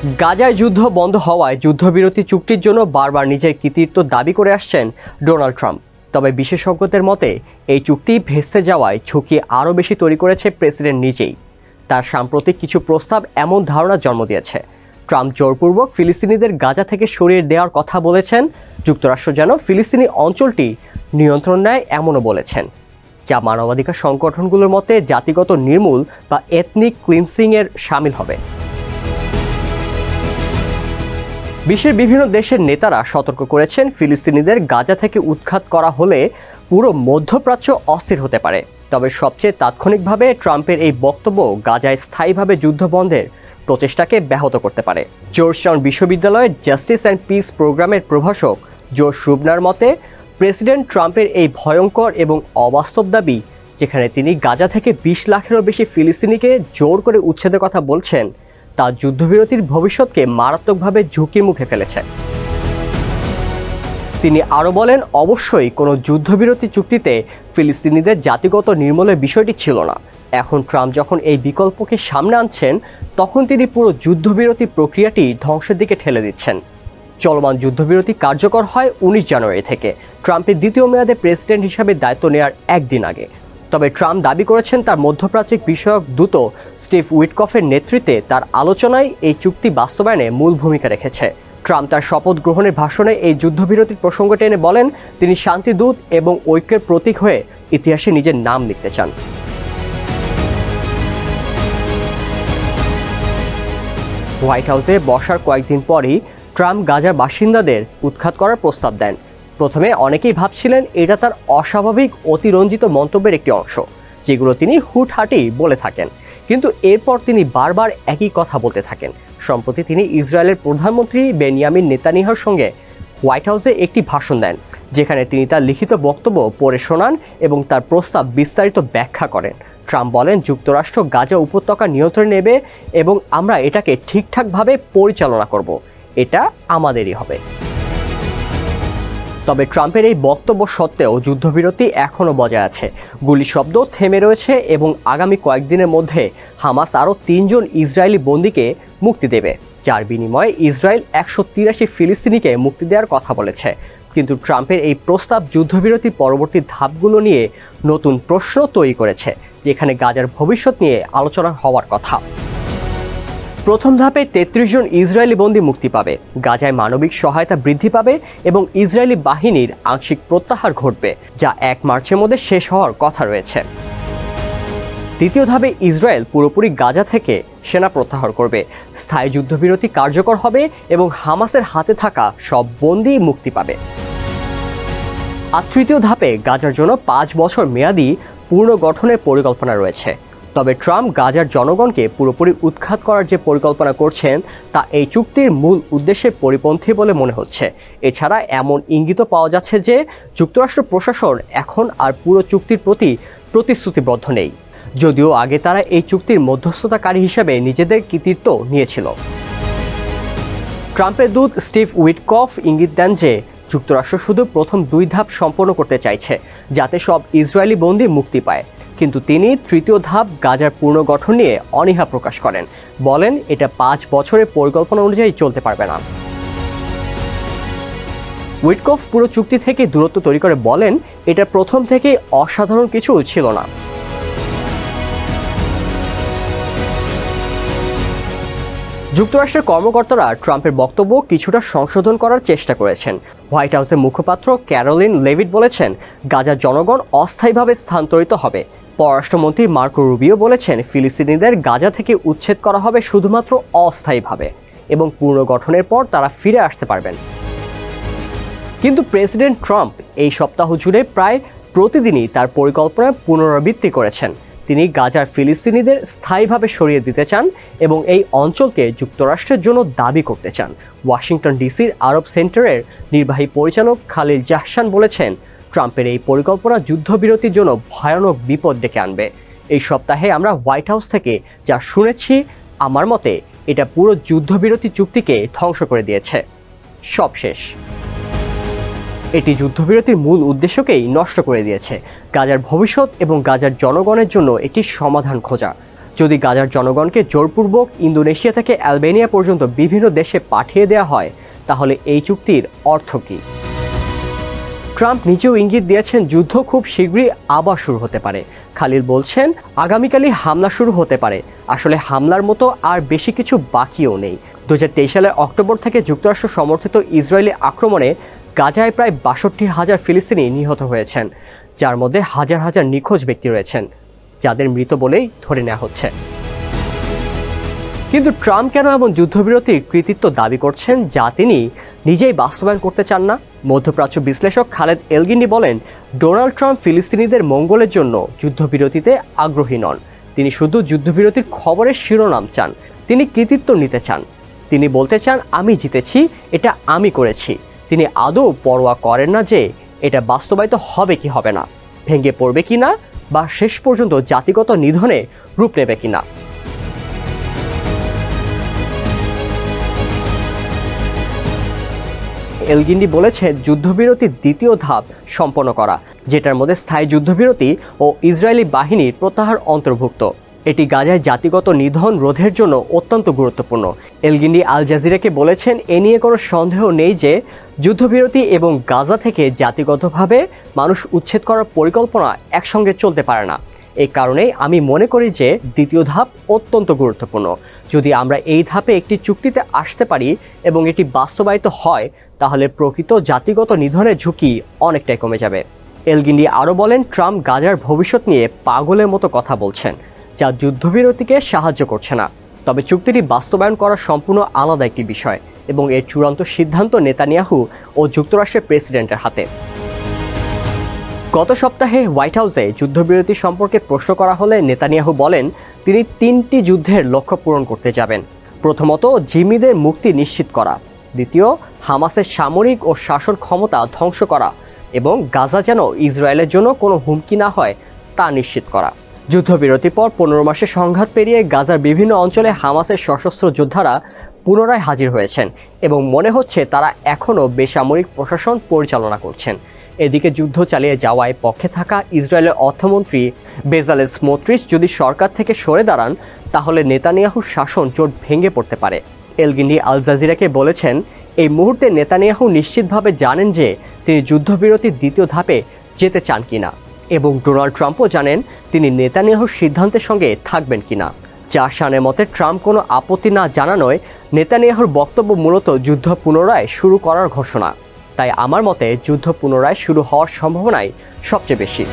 গাজায় যুদ্ধ বন্ধ হওয়ায় যুদ্ধবিরতি চুক্তির জন্য বারবার নিজের কৃতিত্ব দাবি করে আসছেন ডোনাল্ড ট্রাম্প। তবে বিশেষজ্ঞদের মতে এই চুক্তি ভেস্তে যাওয়ায় ঝুঁকি আরও বেশি তৈরি করেছে প্রেসিডেন্ট নিজেই। তার সাম্প্রতিক কিছু প্রস্তাব এমন ধারণার জন্ম দিয়েছে। ট্রাম্প জোরপূর্বক ফিলিস্তিনিদের গাজা থেকে সরিয়ে দেওয়ার কথা বলেছেন। যুক্তরাষ্ট্র যেন ফিলিস্তিনি অঞ্চলটি নিয়ন্ত্রণ নেয় এমনও বলেছেন, যা মানবাধিকার সংগঠনগুলোর মতে জাতিগত নির্মূল বা এথনিক ক্লিনসিংয়ের শামিল হবে। বিশ্বের বিভিন্ন দেশের নেতারা সতর্ক করেছেন, ফিলিস্তিনিদের গাজা থেকে উৎখাত করা হলে পুরো মধ্যপ্রাচ্য অস্থির হতে পারে। তবে সবচেয়ে তাৎক্ষণিকভাবে ট্রাম্পের এই বক্তব্য গাজায় স্থায়ীভাবে যুদ্ধ বন্ধের প্রচেষ্টাকে ব্যাহত করতে পারে। জর্জটাউন বিশ্ববিদ্যালয়ের জাস্টিস অ্যান্ড পিস প্রোগ্রামের প্রভাষক জো শ্রুবনার মতে, প্রেসিডেন্ট ট্রাম্পের এই ভয়ঙ্কর এবং অবাস্তব দাবি, যেখানে তিনি গাজা থেকে 20 লাখেরও বেশি ফিলিস্তিনিকে জোর করে উচ্ছেদের কথা বলছেন, তা যুদ্ধবিরতির ভবিষ্যৎকে মারাত্মকভাবে ঝুঁকির মুখে ফেলেছে। তিনি আরও বলেন, অবশ্যই কোনো যুদ্ধবিরতি চুক্তিতে ফিলিস্তিনিদের জাতিগত নির্মূলের বিষয়টি ছিল না। এখন ট্রাম্প যখন এই বিকল্পকে সামনে আনছেন, তখন তিনি পুরো যুদ্ধবিরতি প্রক্রিয়াটি ধ্বংসের দিকে ঠেলে দিচ্ছেন। চলমান যুদ্ধবিরতি কার্যকর হয় 19 জানুয়ারি থেকে, ট্রাম্পের দ্বিতীয় মেয়াদে প্রেসিডেন্ট হিসাবে দায়িত্ব নেওয়ার একদিন আগে। তবে ট্রাম্প দাবি করেছেন, তার মধ্যপ্রাচ্যিক বিষয়ক দূত স্টিভ উইটকফের নেতৃত্বে তার আলোচনায় এই চুক্তি বাস্তবায়নে মূল ভূমিকা রেখেছে। ট্রাম্প তার শপথ গ্রহণের ভাষণে এই যুদ্ধবিরতির প্রসঙ্গ টেনে বলেন, তিনি শান্তিদূত এবং ঐক্যের প্রতীক হয়ে ইতিহাসে নিজের নাম লিখতে চান। হোয়াইট হাউসে বসার কয়েকদিন পরই ট্রাম্প গাজার বাসিন্দাদের উৎখাত করার প্রস্তাব দেন। প্রথমে অনেকেই ভাবছিলেন এটা তার অস্বাভাবিক অতিরঞ্জিত মন্তব্যের একটি অংশ, যেগুলো তিনি হুটহাঁটি বলে থাকেন। কিন্তু এরপর তিনি বারবার একই কথা বলতে থাকেন। সম্প্রতি তিনি ইসরায়েলের প্রধানমন্ত্রী বেনিয়ামিন নেতানিয়াহুর সঙ্গে হোয়াইট হাউসে একটি ভাষণ দেন, যেখানে তিনি তার লিখিত বক্তব্য পড়ে শোনান এবং তার প্রস্তাব বিস্তারিত ব্যাখ্যা করেন। ট্রাম্প বলেন, যুক্তরাষ্ট্র গাজা উপত্যকা নিয়ন্ত্রণে নেবে এবং আমরা এটাকে ঠিকঠাকভাবে পরিচালনা করব। এটা আমাদেরই হবে। তবে ট্রাম্পের এই বক্তব্য সত্ত্বেও যুদ্ধবিরতি এখনও বজায় আছে। গুলি শব্দ থেমে রয়েছে এবং আগামী কয়েকদিনের মধ্যে হামাস আরও 3 জন ইসরায়েলি বন্দীকে মুক্তি দেবে, যার বিনিময়ে ইসরায়েল 183 ফিলিস্তিনিকে মুক্তি দেওয়ার কথা বলেছে। কিন্তু ট্রাম্পের এই প্রস্তাব যুদ্ধবিরতির পরবর্তী ধাপগুলো নিয়ে নতুন প্রশ্ন তৈরি করেছে, যেখানে গাজার ভবিষ্যৎ নিয়ে আলোচনা হওয়ার কথা। প্রথম ধাপে 33 জন ইসরায়েলি বন্দী মুক্তি পাবে, গাজায় মানবিক সহায়তা বৃদ্ধি পাবে এবং ইসরায়েলি বাহিনীর আংশিক প্রত্যাহার ঘটবে, যা 1 মার্চের মধ্যে শেষ হওয়ার কথা রয়েছে। দ্বিতীয় ধাপে ইসরায়েল পুরোপুরি গাজা থেকে সেনা প্রত্যাহার করবে, স্থায়ী যুদ্ধবিরতি কার্যকর হবে এবং হামাসের হাতে থাকা সব বন্দী মুক্তি পাবে। আর তৃতীয় ধাপে গাজার জন্য 5 বছর মেয়াদী পুনর্গঠনের পরিকল্পনা রয়েছে। তবে ট্রাম্প গাজার জনগণকে পুরোপুরি উৎখাত করার যে পরিকল্পনা করছেন, তা এই চুক্তির মূল উদ্দেশ্যের পরিপন্থী বলে মনে হচ্ছে। এছাড়া এমন ইঙ্গিতও পাওয়া যাচ্ছে যে যুক্তরাষ্ট্র প্রশাসন এখন আর পুরো চুক্তির প্রতি প্রতিশ্রুতিবদ্ধ নেই, যদিও আগে তারা এই চুক্তির মধ্যস্থতাকারী হিসেবে নিজেদের কৃতিত্ব নিয়েছিল। ট্রাম্পের দূত স্টিভ উইটকফ ইঙ্গিত দেন যে যুক্তরাষ্ট্র শুধু প্রথম 2 ধাপ সম্পন্ন করতে চাইছে, যাতে সব ইসরায়েলি বন্দী মুক্তি পায়। কিন্তু তিনি তৃতীয় ধাপ গাজার পুনর্গঠন নিয়ে অনীহা প্রকাশ করেন, বলেন এটা 5 বছরের পরিকল্পনা অনুযায়ী চলতে পারবে না। উইটকফ পুরো চুক্তি থেকে দূরত্ব তৈরি করে বলেন, এটা প্রথম থেকে অসাধারণ কিছু ছিল না। যুক্তরাষ্ট্রের কর্মকর্তারা ট্রাম্পের বক্তব্য কিছুটা সংশোধন করার চেষ্টা করেছেন। হোয়াইট হাউসের মুখপাত্র ক্যারোলিন লেভিট বলেছেন, গাজার জনগণ অস্থায়ীভাবে স্থানান্তরিত হবে। পররাষ্ট্রমন্ত্রী মার্কো রুবিও বলেছেন, ফিলিস্তিনিদের গাজা থেকে উচ্ছেদ করা হবে শুধুমাত্র অস্থায়ীভাবে এবং পুনর্গঠনের পর তারা ফিরে আসতে পারবেন। কিন্তু প্রেসিডেন্ট ট্রাম্প এই সপ্তাহ জুড়ে প্রায় প্রতিদিনই তার পরিকল্পনা পুনরাবৃত্তি করেছেন। তিনি গাজার ফিলিস্তিনিদের স্থায়ীভাবে সরিয়ে দিতে চান এবং এই অঞ্চলকে যুক্তরাষ্ট্রের জন্য দাবি করতে চান। ওয়াশিংটন ডিসির আরব সেন্টারের নির্বাহী পরিচালক খালিল জাহসান বলেছেন, ট্রাম্পের এই পরিকল্পনা যুদ্ধবিরতির জন্য ভয়ানক বিপদ ডেকে আনবে। এই সপ্তাহে আমরা হোয়াইট হাউস থেকে যা শুনেছি, আমার মতে এটা পুরো যুদ্ধবিরতি চুক্তিকে ধ্বংস করে দিয়েছে। সব শেষ। এটি যুদ্ধবিরতির মূল উদ্দেশ্যকেই নষ্ট করে দিয়েছে, গাজার ভবিষ্যৎ এবং গাজার জনগণের জন্য একটি সমাধান খোঁজা। যদি গাজার জনগণকে জোরপূর্বক ইন্দোনেশিয়া থেকে আলবেনিয়া পর্যন্ত বিভিন্ন দেশে পাঠিয়ে দেওয়া হয় তাহলে এই চুক্তির অর্থ কী? ট্রাম্প নিজেও ইঙ্গিত দিয়েছেন যুদ্ধ খুব শীঘ্রই আবার শুরু হতে পারে। খালিল বলছেন আগামীকালই হামলা শুরু হতে পারে। আসলে হামলার মতো আর বেশি কিছু বাকিও নেই। 2023 সালের অক্টোবর থেকে যুক্তরাষ্ট্র সমর্থিত ইসরায়েলি আক্রমণে গাজায় প্রায় 62,000 ফিলিস্তিনি নিহত হয়েছেন, যার মধ্যে হাজার হাজার নিখোঁজ ব্যক্তি রয়েছেন, যাদের মৃত বলেই ধরে নেওয়া হচ্ছে। কিন্তু ট্রাম্প কেন এমন যুদ্ধবিরতির কৃতিত্ব দাবি করছেন যা তিনি নিজেই বাস্তবায়ন করতে চান না? মধ্যপ্রাচ্য বিশ্লেষক খালেদ এলগিন্ডি বলেন, ডোনাল্ড ট্রাম্প ফিলিস্তিনিদের মঙ্গলের জন্য যুদ্ধবিরতিতে আগ্রহী নন। তিনি শুধু যুদ্ধবিরতির খবরের শিরোনাম চান। তিনি কৃতিত্ব নিতে চান। তিনি বলতে চান আমি জিতেছি, এটা আমি করেছি। তিনি আদৌ পরোয়া করেন না যে এটা বাস্তবায়িত হবে কি হবে না, ভেঙে পড়বে কিনা, বা শেষ পর্যন্ত জাতিগত নিধনে রূপ নেবে কিনা। এলগিন্ডি বলেছেন যুদ্ধবিরতির দ্বিতীয় ধাপ সম্পন্ন করা, যেটার মধ্যে স্থায়ী যুদ্ধবিরতি ও ইসরায়েলি বাহিনীর প্রত্যাহার অন্তর্ভুক্ত। এটি গাজায় জাতিগত নিধন রোধের জন্য অত্যন্ত গুরুত্বপূর্ণ। এলগিন্ডি আল জাজিরাকে বলেছেন এ নিয়ে কোনো সন্দেহ নেই যে যুদ্ধবিরতি এবং গাজা থেকে জাতিগতভাবে মানুষ উচ্ছেদ করার পরিকল্পনা একসঙ্গে চলতে পারে না। এই কারণেই আমি মনে করি যে দ্বিতীয় ধাপ অত্যন্ত গুরুত্বপূর্ণ। যদি আমরা এই ধাপে একটি চুক্তিতে আসতে পারি এবং এটি বাস্তবায়িত হয় তাহলে প্রকৃত জাতিগত নিধনের ঝুঁকি অনেকটাই কমে যাবে। এলগিন্ডি আরও বলেন ট্রাম্প গাজার ভবিষ্যৎ নিয়ে পাগলের মতো কথা বলছেন, যা যুদ্ধবিরতিকে সাহায্য করছে না। তবে চুক্তিটি বাস্তবায়ন করা সম্পূর্ণ আলাদা একটি বিষয় এবং এর চূড়ান্ত সিদ্ধান্ত নেতানিয়াহু ও যুক্তরাষ্ট্রের প্রেসিডেন্টের হাতে। গত সপ্তাহে হোয়াইট হাউসে যুদ্ধবিরতি সম্পর্কে প্রশ্ন করা হলে নেতানিয়াহু বলেন তিনি 3টি যুদ্ধের লক্ষ্য পূরণ করতে যাবেন। প্রথমত, জিম্মিদের মুক্তি নিশ্চিত করা। দ্বিতীয়, হামাসের সামরিক ও শাসন ক্ষমতা ধ্বংস করা এবং গাজা যেন ইসরায়েলের জন্য কোনো হুমকি না হয় তা নিশ্চিত করা। যুদ্ধবিরতির পর 15 মাসের সংঘাত পেরিয়ে গাজার বিভিন্ন অঞ্চলে হামাসের সশস্ত্র যোদ্ধারা পুনরায় হাজির হয়েছেন এবং মনে হচ্ছে তারা এখনও বেসামরিক প্রশাসন পরিচালনা করছেন। এদিকে যুদ্ধ চালিয়ে যাওয়ায় পক্ষে থাকা ইসরায়েলের অর্থমন্ত্রী বেজালেল স্মোট্রিচ যদি সরকার থেকে সরে দাঁড়ান তাহলে নেতানিয়াহুর শাসন জোট ভেঙে পড়তে পারে। এলগিন্ডি আল জাজিরাকে বলেছেন এই মুহূর্তে নেতানিয়াহু নিশ্চিতভাবে জানেন যে তিনি যুদ্ধবিরতির দ্বিতীয় ধাপে যেতে চান কিনা এবং ডোনাল্ড ট্রাম্পও জানেন তিনি নেতানিয়াহুর সিদ্ধান্তের সঙ্গে থাকবেন কিনা। জারশানের মতে ট্রাম্প কোনো আপত্তি না জানানোয় নেতানিয়াহুর বক্তব্য মূলত যুদ্ধ পুনরায় শুরু করার ঘোষণা। তাই আমার মতে যুদ্ধ পুনরায় শুরু হওয়ার সম্ভাবনাই সবচেয়ে বেশি।